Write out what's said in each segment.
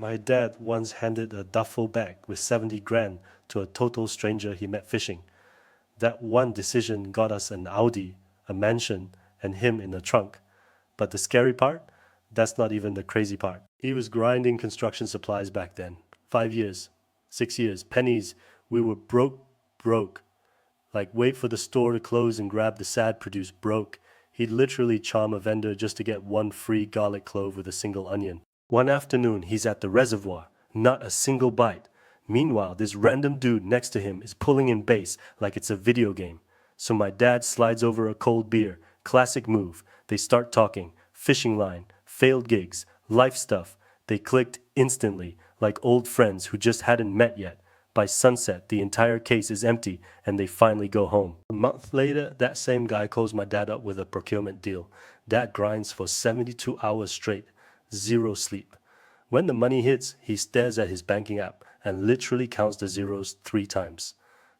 My dad once handed a duffel bag with 70 grand to a total stranger he met fishing. That one decision got us an Audi, a mansion, and him in the trunk. But the scary part? That's not even the crazy part. He was grinding construction supplies back then. 5 years, 6 years, pennies. We were broke. Like wait for the store to close and grab the sad produce broke. He'd literally charm a vendor just to get one free garlic clove with a single onion. One afternoon, he's at the reservoir, not a single bite. Meanwhile, this random dude next to him is pulling in bass like it's a video game. So my dad slides over a cold beer. Classic move. They start talking. Fishing line, failed gigs, life stuff. They clicked instantly, like old friends who just hadn't met yet. By sunset, the entire case is empty and they finally go home. A month later, that same guy calls my dad up with a procurement deal. Dad grinds for 72 hours straight. Zero sleep. When the money hits, he stares at his banking app and literally counts the zeros 3 times.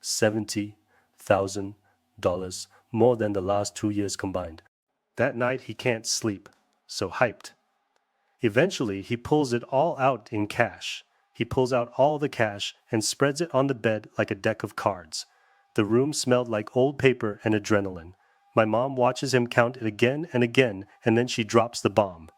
$70,000, more than the last 2 years combined. That night he can't sleep, so hyped. Eventually he pulls it all out in cash. He pulls out all the cash and spreads it on the bed like a deck of cards. The room smelled like old paper and adrenaline. My mom watches him count it again and again, and then she drops the bomb.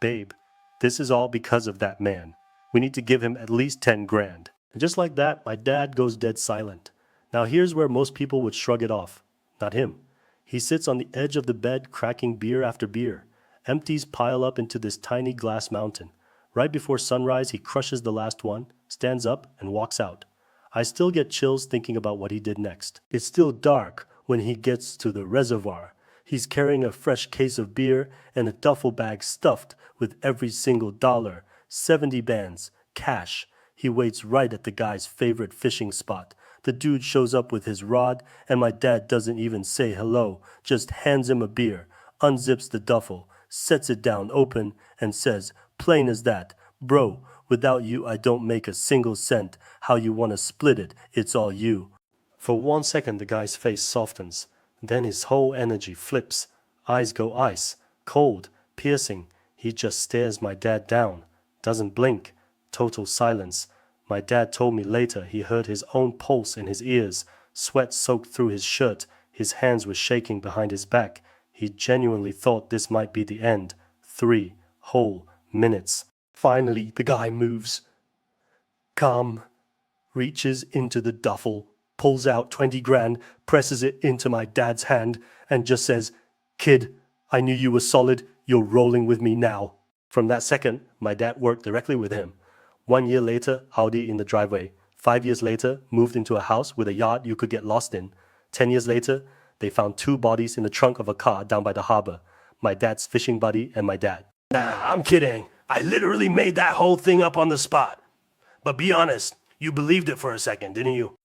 Babe, this is all because of that man. We need to give him at least 10 grand. And just like that, my dad goes dead silent. Now here's where most people would shrug it off. Not him. He sits on the edge of the bed cracking beer after beer. Empties pile up into this tiny glass mountain. Right before sunrise, he crushes the last one, stands up, and walks out. I still get chills thinking about what he did next. It's still dark when he gets to the reservoir. He's carrying a fresh case of beer and a duffel bag stuffed with every single dollar. 70 bands, cash. He waits right at the guy's favorite fishing spot. The dude shows up with his rod, and my dad doesn't even say hello, just hands him a beer, unzips the duffel, sets it down open, and says, plain as that, bro, without you I don't make a single cent. How you wanna split it, it's all you. For 1 second the guy's face softens. Then his whole energy flips. Eyes go ice, cold, piercing. He just stares my dad down. Doesn't blink. Total silence. My dad told me later he heard his own pulse in his ears. Sweat soaked through his shirt. His hands were shaking behind his back. He genuinely thought this might be the end. 3 whole minutes. Finally, the guy moves. Calm. Reaches into the duffel. Pulls out 20 grand, presses it into my dad's hand, and just says, kid, I knew you were solid, you're rolling with me now. From that second, my dad worked directly with him. 1 year later, Audi in the driveway. 5 years later, moved into a house with a yard you could get lost in. 10 years later, they found 2 bodies in the trunk of a car down by the harbor. My dad's fishing buddy and my dad. Nah, I'm kidding. I literally made that whole thing up on the spot. But be honest, you believed it for a second, didn't you?